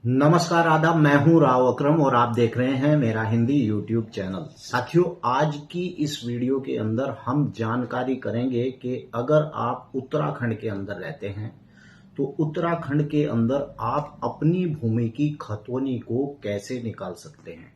नमस्कार आदाब, मैं हूं राव अकरम और आप देख रहे हैं मेरा हिंदी यूट्यूब चैनल। साथियों, आज की इस वीडियो के अंदर हम जानकारी करेंगे कि अगर आप उत्तराखंड के अंदर रहते हैं तो उत्तराखंड के अंदर आप अपनी भूमि की खतौनी को कैसे निकाल सकते हैं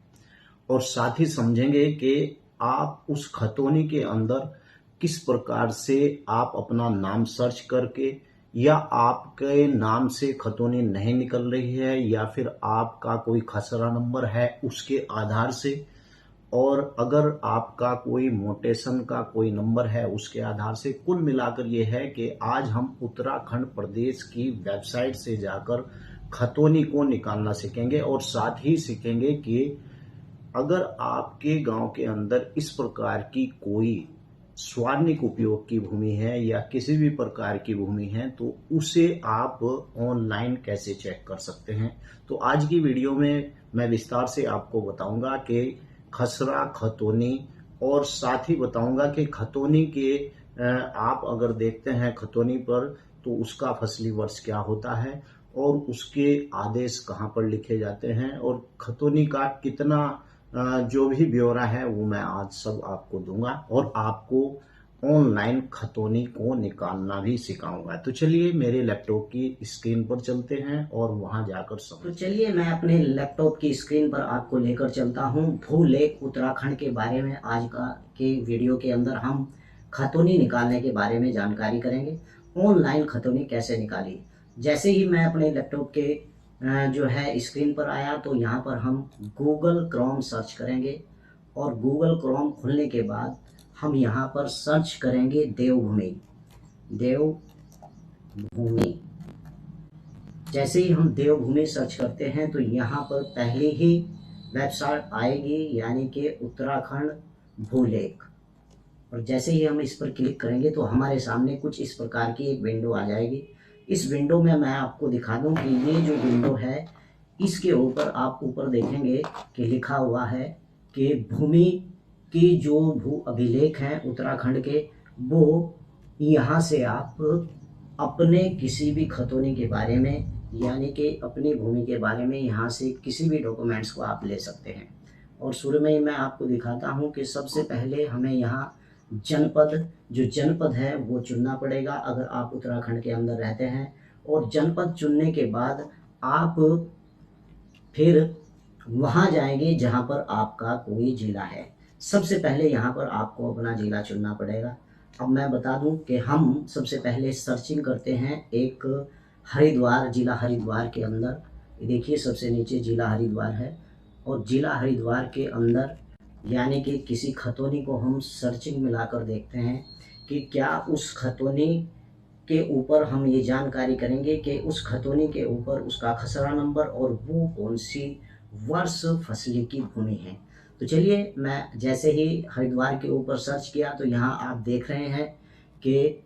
और साथ ही समझेंगे कि आप उस खतौनी के अंदर किस प्रकार से आप अपना नाम सर्च करके या आपके नाम से खतौनी नहीं निकल रही है या फिर आपका कोई खसरा नंबर है उसके आधार से, और अगर आपका कोई मोटेशन का कोई नंबर है उसके आधार से। कुल मिलाकर ये है कि आज हम उत्तराखंड प्रदेश की वेबसाइट से जाकर खतौनी को निकालना सीखेंगे और साथ ही सीखेंगे कि अगर आपके गांव के अंदर इस प्रकार की कोई स्वार्णिक उपयोग की भूमि है या किसी भी प्रकार की भूमि है तो उसे आप ऑनलाइन कैसे चेक कर सकते हैं। तो आज की वीडियो में मैं विस्तार से आपको बताऊंगा कि खसरा खतौनी, और साथ ही बताऊंगा कि खतौनी के आप अगर देखते हैं खतौनी पर तो उसका फसली वर्ष क्या होता है और उसके आदेश कहाँ पर लिखे जाते हैं और खतौनी का कितना जो भी ब्यौरा है वो मैं आज सब आपको दूंगा और आपको ऑनलाइन खतौनी को निकालना भी सिखाऊंगा। तो चलिए मेरे लैपटॉप की स्क्रीन पर चलते हैं और वहां जाकर तो चलिए मैं अपने लैपटॉप की स्क्रीन पर आपको लेकर चलता हूं। भूलेख उत्तराखंड के बारे में आज के वीडियो के अंदर हम खतौनी निकालने के बारे में जानकारी करेंगे। ऑनलाइन खतौनी कैसे निकाली। जैसे ही मैं अपने लैपटॉप के जो है स्क्रीन पर आया तो यहाँ पर हम गूगल क्रोम सर्च करेंगे और गूगल क्रोम खुलने के बाद हम यहाँ पर सर्च करेंगे देवभूमि। देवभूमि जैसे ही हम देवभूमि सर्च करते हैं तो यहाँ पर पहले ही वेबसाइट आएगी, यानी कि उत्तराखंड भूलेख। और जैसे ही हम इस पर क्लिक करेंगे तो हमारे सामने कुछ इस प्रकार की एक विंडो आ जाएगी। इस विंडो में मैं आपको दिखा दूं कि ये जो विंडो है इसके ऊपर आप ऊपर देखेंगे कि लिखा हुआ है कि भूमि की जो भू अभिलेख हैं उत्तराखंड के, वो यहाँ से आप अपने किसी भी खतौनी के बारे में यानी कि अपनी भूमि के बारे में यहाँ से किसी भी डॉक्यूमेंट्स को आप ले सकते हैं। और शुरू में ही मैं आपको दिखाता हूँ कि सबसे पहले हमें यहाँ जनपद है वो चुनना पड़ेगा अगर आप उत्तराखंड के अंदर रहते हैं। और जनपद चुनने के बाद आप फिर वहाँ जाएंगे जहाँ पर आपका कोई जिला है। सबसे पहले यहाँ पर आपको अपना जिला चुनना पड़ेगा। अब मैं बता दूं कि हम सबसे पहले सर्चिंग करते हैं एक हरिद्वार, जिला हरिद्वार के अंदर। देखिए सबसे नीचे जिला हरिद्वार है और जिला हरिद्वार के अंदर यानी कि किसी खतौनी को हम सर्चिंग में लाकर देखते हैं कि क्या उस खतौनी के ऊपर हम ये जानकारी करेंगे कि उस खतौनी के ऊपर उसका खसरा नंबर और वो कौन सी वर्ष फसली की भूमि है। तो चलिए मैं जैसे ही हरिद्वार के ऊपर सर्च किया तो यहाँ आप देख रहे हैं कि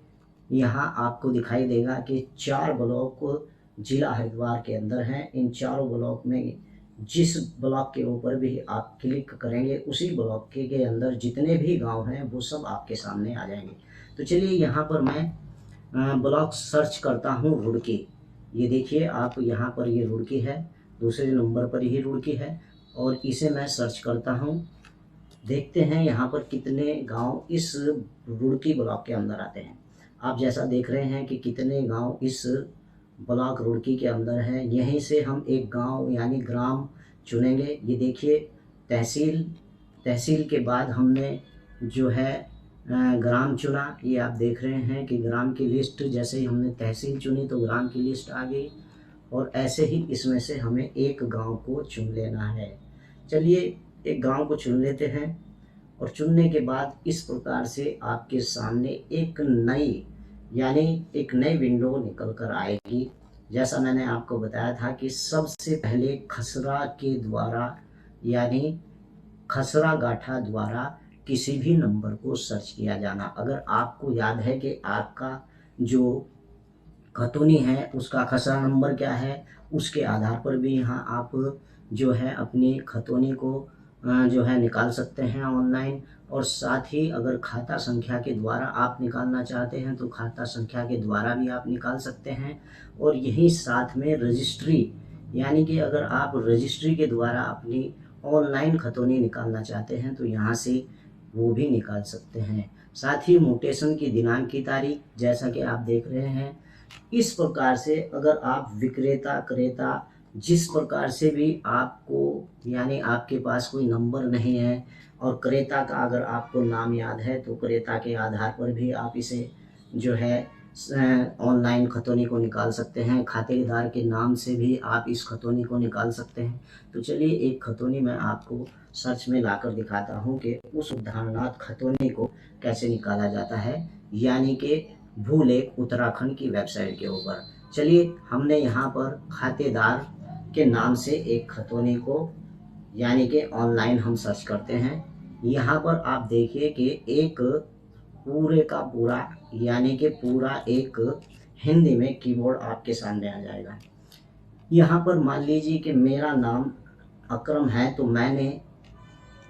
यहाँ आपको दिखाई देगा कि 4 ब्लॉक जिला हरिद्वार के अंदर हैं। इन चारों ब्लॉक में जिस ब्लॉक के ऊपर भी आप क्लिक करेंगे उसी ब्लॉक के अंदर जितने भी गांव हैं वो सब आपके सामने आ जाएंगे। तो चलिए यहाँ पर मैं ब्लॉक सर्च करता हूँ रुड़की। ये देखिए आप यहाँ पर ये रुड़की है, दूसरे नंबर पर ही रुड़की है और इसे मैं सर्च करता हूँ। देखते हैं यहाँ पर कितने गांव इस रुड़की ब्लॉक के अंदर आते हैं। आप जैसा देख रहे हैं कि कितने गांव इस ब्लॉक रुड़की के अंदर है। यहीं से हम एक गांव यानी ग्राम चुनेंगे। ये देखिए तहसील के बाद हमने जो है ग्राम चुना। ये आप देख रहे हैं कि ग्राम की लिस्ट, जैसे ही हमने तहसील चुनी तो ग्राम की लिस्ट आ गई और ऐसे ही इसमें से हमें एक गांव को चुन लेना है। चलिए एक गांव को चुन लेते हैं और चुनने के बाद इस प्रकार से आपके सामने एक नई विंडो निकल कर आएगी। जैसा मैंने आपको बताया था कि सबसे पहले खसरा के द्वारा यानी खसरा गाठा द्वारा किसी भी नंबर को सर्च किया जाना। अगर आपको याद है कि आपका जो खतौनी है उसका खसरा नंबर क्या है, उसके आधार पर भी यहाँ आप जो है अपनी खतौनी को जो है निकाल सकते हैं ऑनलाइन। और साथ ही अगर खाता संख्या के द्वारा आप निकालना चाहते हैं तो खाता संख्या के द्वारा भी आप निकाल सकते हैं। और यही साथ में रजिस्ट्री यानी कि अगर आप रजिस्ट्री के द्वारा अपनी ऑनलाइन खतौनी निकालना चाहते हैं तो यहाँ से वो भी निकाल सकते हैं। साथ ही म्यूटेशन की दिनांक की तारीख जैसा कि आप देख रहे हैं, इस प्रकार से अगर आप विक्रेता क्रेता जिस प्रकार से भी आपको, यानी आपके पास कोई नंबर नहीं है और क्रेता का अगर आपको नाम याद है तो क्रेता के आधार पर भी आप इसे जो है ऑनलाइन खतौनी को निकाल सकते हैं। खातेदार के नाम से भी आप इस खतौनी को निकाल सकते हैं। तो चलिए एक खतौनी मैं आपको सर्च में लाकर दिखाता हूँ कि उस उद्धारनाथ खतौनी को कैसे निकाला जाता है, यानी कि भूलेख उत्तराखंड की वेबसाइट के ऊपर। चलिए हमने यहाँ पर खातेदार के नाम से एक खतौनी को यानी कि ऑनलाइन हम सर्च करते हैं। यहाँ पर आप देखिए कि एक पूरे का पूरा यानी कि पूरा एक हिंदी में कीबोर्ड आपके सामने आ जाएगा। यहाँ पर मान लीजिए कि मेरा नाम अकरम है तो मैंने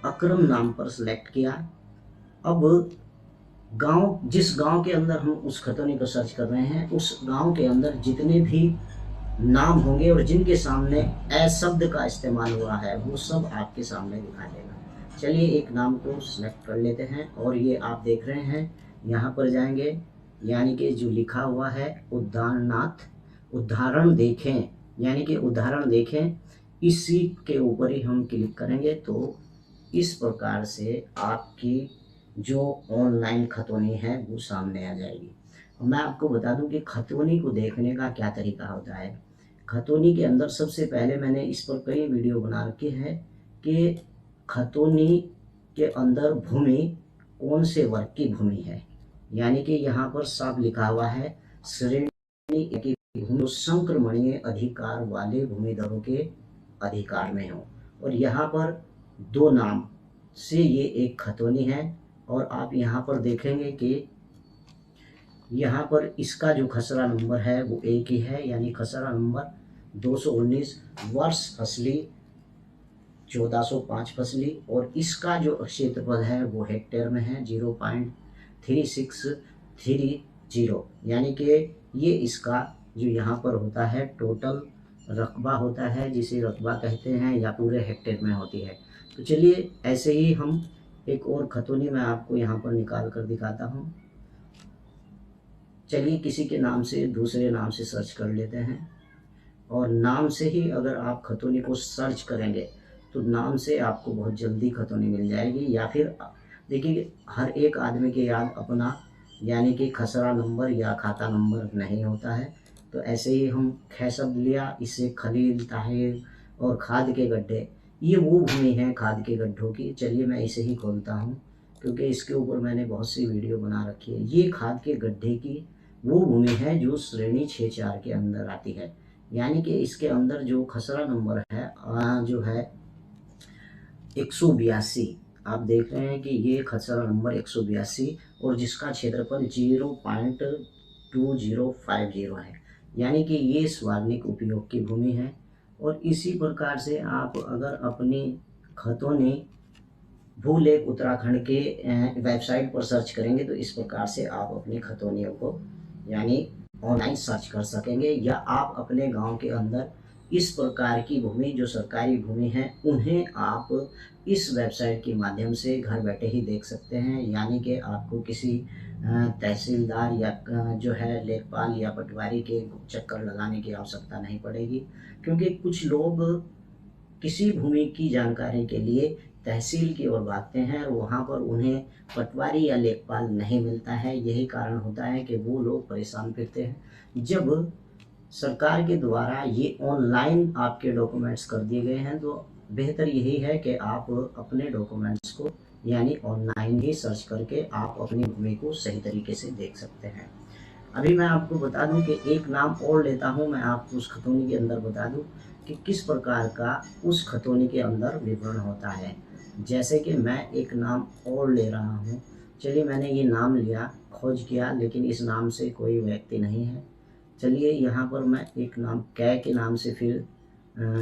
अकरम नाम पर सिलेक्ट किया। अब जिस गांव के अंदर हम उस खतौनी को सर्च कर रहे हैं उस गांव के अंदर जितने भी नाम होंगे और जिनके सामने ए शब्द का इस्तेमाल हुआ है वो सब आपके सामने दिखा देगा। चलिए एक नाम को सिलेक्ट कर लेते हैं और ये आप देख रहे हैं यहाँ पर जाएंगे, यानी कि जो लिखा हुआ है उद्धारनाथ उदाहरण देखें, यानी कि उदाहरण देखें, इसी के ऊपर ही हम क्लिक करेंगे तो इस प्रकार से आपकी जो ऑनलाइन खतौनी है वो सामने आ जाएगी। मैं आपको बता दूं कि खतौनी को देखने का क्या तरीका होता है। खतौनी के अंदर सबसे पहले मैंने इस पर कई वीडियो बना रखे हैं कि खतौनी के अंदर भूमि कौन से वर्ग की भूमि है, यानी कि यहाँ पर साफ लिखा हुआ है श्रेणी की भूमि जो संक्रमणीय अधिकार वाले भूमिधरों के अधिकार में हो। और यहाँ पर 2 नाम से ये एक खतौनी है और आप यहाँ पर देखेंगे कि यहाँ पर इसका जो खसरा नंबर है वो एक ही है, यानी खसरा नंबर 219, वर्ष फसली 1405 फसली, और इसका जो क्षेत्रफल है वो हेक्टेयर में है 0.3630, यानी कि ये इसका जो यहाँ पर होता है टोटल रकबा होता है, जिसे रकबा कहते हैं, या पूरे हेक्टेयर में होती है। तो चलिए ऐसे ही हम एक और खतौनी मैं आपको यहाँ पर निकाल कर दिखाता हूँ। चलिए किसी के नाम से दूसरे नाम से सर्च कर लेते हैं और नाम से ही अगर आप खतौनी को सर्च करेंगे तो नाम से आपको बहुत जल्दी खतौनी मिल जाएगी। या फिर देखिए हर एक आदमी के याद अपना यानी कि खसरा नंबर या खाता नंबर नहीं होता है। तो ऐसे ही हम ख शब्द लिया, इससे खलील ताहिर और खाद के गड्ढे, ये वो भूमि है खाद के गड्ढों की। चलिए मैं इसे ही खोलता हूँ क्योंकि इसके ऊपर मैंने बहुत सी वीडियो बना रखी है। ये खाद के गड्ढे की वो भूमि है जो श्रेणी 6-4 के अंदर आती है, यानी कि इसके अंदर जो खसरा नंबर है जो है 182। आप देख रहे हैं कि ये खसरा नंबर 182 और जिसका क्षेत्रफल 0.2050 है, यानी कि ये सार्वजनिक उपयोग की भूमि है। और इसी प्रकार से आप अगर अपनी खतौनी भूलेख उत्तराखंड के वेबसाइट पर सर्च करेंगे तो इस प्रकार से आप अपनी खतौनियों को यानी ऑनलाइन सर्च कर सकेंगे, या आप अपने गांव के अंदर इस प्रकार की भूमि जो सरकारी भूमि है उन्हें आप इस वेबसाइट के माध्यम से घर बैठे ही देख सकते हैं। यानी कि आपको किसी तहसीलदार या जो है लेखपाल या पटवारी के चक्कर लगाने की आवश्यकता नहीं पड़ेगी, क्योंकि कुछ लोग किसी भूमि की जानकारी के लिए तहसील की ओर भागते हैं और वहाँ पर उन्हें पटवारी या लेखपाल नहीं मिलता है। यही कारण होता है कि वो लोग परेशान फिरते हैं। जब सरकार के द्वारा ये ऑनलाइन आपके डॉक्यूमेंट्स कर दिए गए हैं तो बेहतर यही है कि आप अपने डॉक्यूमेंट्स को यानी ऑनलाइन ही सर्च करके आप अपनी भूमि को सही तरीके से देख सकते हैं। अभी मैं आपको बता दूं कि एक नाम और लेता हूं, मैं आपको उस खतौनी के अंदर बता दूं कि किस प्रकार का उस खतौनी के अंदर विवरण होता है। जैसे कि मैं एक नाम और ले रहा हूं। चलिए मैंने ये नाम लिया, खोज किया, लेकिन इस नाम से कोई व्यक्ति नहीं है। चलिए यहाँ पर मैं एक नाम कै के नाम से फिर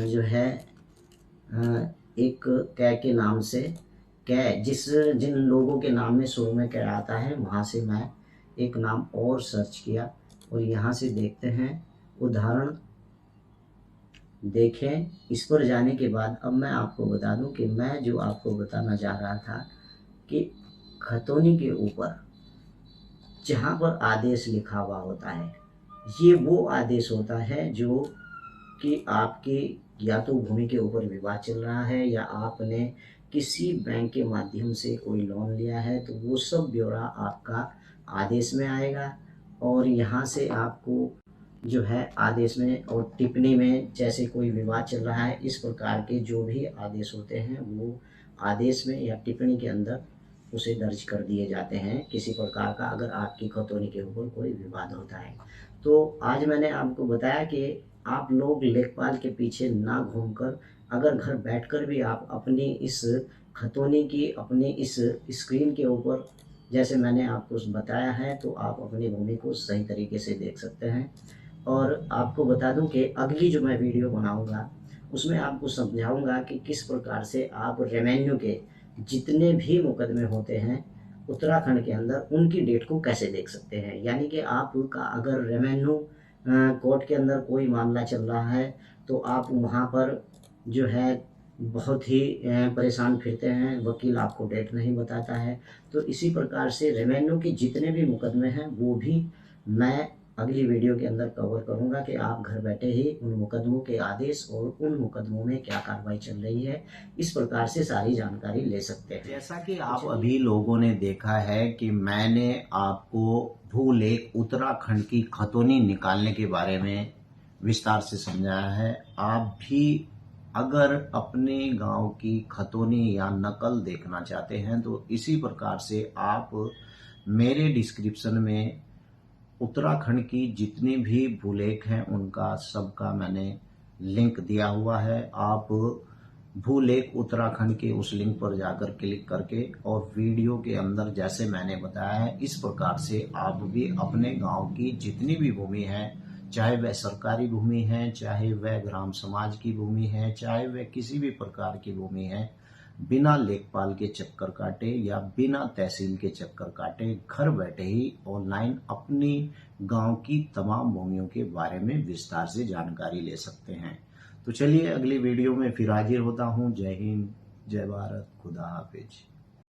जो है एक कै के नाम से कै जिन लोगों के नाम में शुरू में कै आता है वहाँ से मैं एक नाम और सर्च किया और यहाँ से देखते हैं उदाहरण देखें। इस पर जाने के बाद अब मैं आपको बता दूं कि मैं जो आपको बताना चाह रहा था कि खतौनी के ऊपर जहाँ पर आदेश लिखा हुआ होता है, ये वो आदेश होता है जो कि आपके या तो भूमि के ऊपर विवाद चल रहा है या आपने किसी बैंक के माध्यम से कोई लोन लिया है, तो वो सब ब्यौरा आपका आदेश में आएगा। और यहाँ से आपको जो है आदेश में और टिप्पणी में जैसे कोई विवाद चल रहा है, इस प्रकार के जो भी आदेश होते हैं वो आदेश में या टिप्पणी के अंदर उसे दर्ज कर दिए जाते हैं किसी प्रकार का, अगर आपकी खतौनी के ऊपर कोई विवाद होता है। तो आज मैंने आपको बताया कि आप लोग लेखपाल के पीछे ना घूमकर अगर घर बैठकर भी आप अपनी इस खतौनी की अपनी इस स्क्रीन के ऊपर जैसे मैंने आपको बताया है, तो आप अपनी भूमि को सही तरीके से देख सकते हैं। और आपको बता दूं कि अगली जो मैं वीडियो बनाऊंगा उसमें आपको समझाऊंगा कि किस प्रकार से आप रेवेन्यू के जितने भी मुकदमे होते हैं उत्तराखंड के अंदर उनकी डेट को कैसे देख सकते हैं। यानी कि आपका अगर रेवेन्यू कोर्ट के अंदर कोई मामला चल रहा है तो आप वहाँ पर जो है बहुत ही परेशान फिरते हैं, वकील आपको डेट नहीं बताता है। तो इसी प्रकार से रेवेन्यू के जितने भी मुकदमे हैं वो भी मैं अगली वीडियो के अंदर कवर करूंगा कि आप घर बैठे ही उन मुकदमों के आदेश और उन मुकदमों में क्या कार्रवाई चल रही है, इस प्रकार से सारी जानकारी ले सकते हैं। जैसा कि आप अभी लोगों ने देखा है कि मैंने आपको भूलेख उत्तराखंड की खतौनी निकालने के बारे में विस्तार से समझाया है। आप भी अगर अपने गांव की खतौनी या नकल देखना चाहते हैं तो इसी प्रकार से आप मेरे डिस्क्रिप्शन में उत्तराखंड की जितनी भी भूलेख हैं उनका सबका मैंने लिंक दिया हुआ है। आप भूलेख उत्तराखंड के उस लिंक पर जाकर क्लिक करके और वीडियो के अंदर जैसे मैंने बताया है इस प्रकार से आप भी अपने गांव की जितनी भी भूमि है, चाहे वह सरकारी भूमि है, चाहे वह ग्राम समाज की भूमि है, चाहे वह किसी भी प्रकार की भूमि है, बिना लेखपाल के चक्कर काटे या बिना तहसील के चक्कर काटे घर बैठे ही ऑनलाइन अपनी गांव की तमाम भूमियों के बारे में विस्तार से जानकारी ले सकते हैं। तो चलिए अगली वीडियो में फिर हाजिर होता हूं। जय हिंद, जय भारत, खुदा हाफिज।